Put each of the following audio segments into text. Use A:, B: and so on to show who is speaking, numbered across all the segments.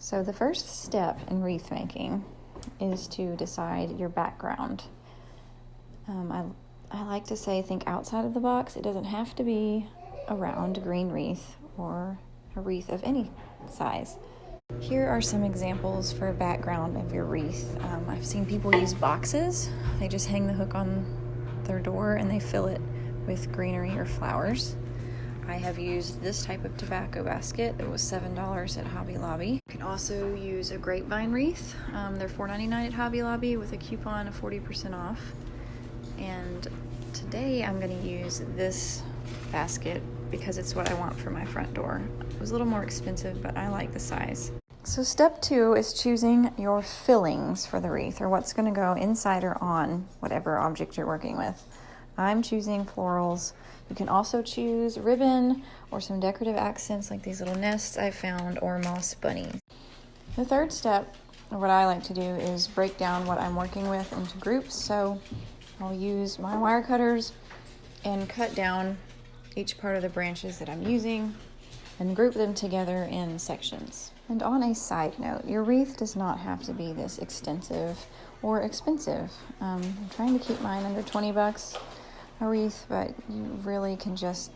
A: So the first step in wreath making is to decide your background. I like to say think outside of the box. It doesn't have to be a round green wreath or a wreath of any size. Here are some examples for a background of your wreath. I've seen people use boxes. They just hang the hook on their door and they fill it with greenery or flowers. I have used this type of tobacco basket. It was $7 at Hobby Lobby. You can also use a grapevine wreath. They're $4.99 at Hobby Lobby with a coupon of 40% off. And today I'm going to use this basket because it's what I want for my front door. It was a little more expensive, but I like the size. So step 2 is choosing your fillings for the wreath, or what's going to go inside or on whatever object you're working with. I'm choosing florals. You can also choose ribbon or some decorative accents like these little nests I found or moss bunnies. The third step, or what I like to do, is break down what I'm working with into groups. So I'll use my wire cutters and cut down each part of the branches that I'm using and group them together in sections. And on a side note, your wreath does not have to be this extensive or expensive. I'm trying to keep mine under 20 bucks a wreath, but you really can just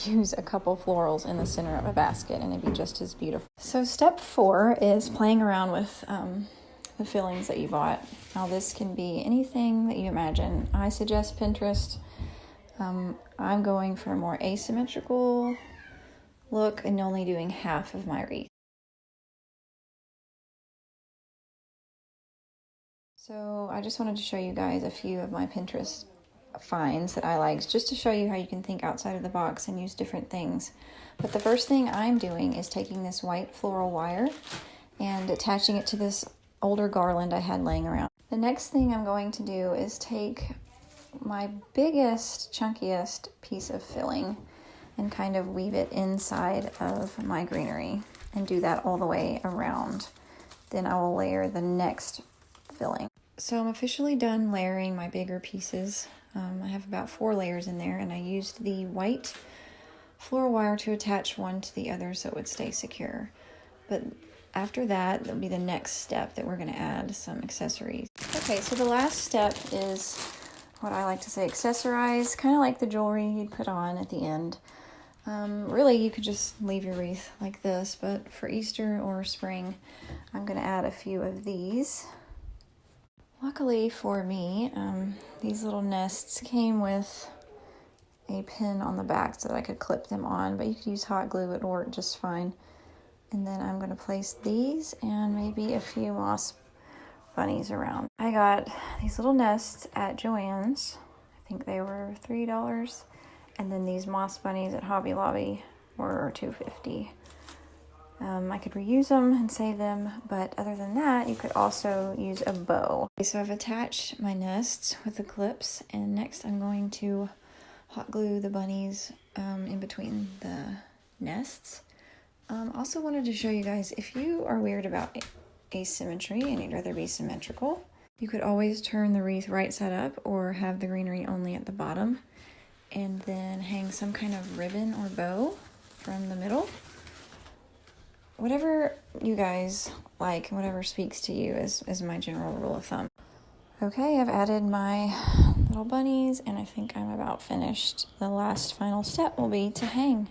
A: use a couple florals in the center of a basket and it'd be just as beautiful. So step 4 is playing around with the fillings that you bought. Now this can be anything that you imagine. I suggest Pinterest. I'm going for a more asymmetrical look and only doing half of my wreath. So I just wanted to show you guys a few of my Pinterest finds that I like, just to show you how you can think outside of the box and use different things. But the first thing I'm doing is taking this white floral wire and attaching it to this older garland I had laying around. The next thing I'm going to do is take my biggest, chunkiest piece of filling and kind of weave it inside of my greenery and do that all the way around. Then I will layer the next filling. So I'm officially done layering my bigger pieces. I have about 4 layers in there, and I used the white floral wire to attach one to the other so it would stay secure. But after that, that'll be the next step that we're going to add some accessories. Okay, so the last step is what I like to say accessorize, kind of like the jewelry you'd put on at the end. Really, you could just leave your wreath like this, but for Easter or spring, I'm going to add a few of these. Luckily for me, these little nests came with a pin on the back so that I could clip them on, but you could use hot glue, it worked just fine. And then I'm going to place these and maybe a few moss bunnies around. I got these little nests at Joann's. I think they were $3. And then these moss bunnies at Hobby Lobby were $2.50. I could reuse them and save them, but other than that, you could also use a bow. Okay, so I've attached my nests with the clips, and next I'm going to hot glue the bunnies in between the nests. Also wanted to show you guys, if you are weird about asymmetry and you'd rather be symmetrical, you could always turn the wreath right side up or have the greenery only at the bottom, and then hang some kind of ribbon or bow from the middle. Whatever you guys like, whatever speaks to you is my general rule of thumb. Okay, I've added my little bunnies and I think I'm about finished. The last final step will be to hang.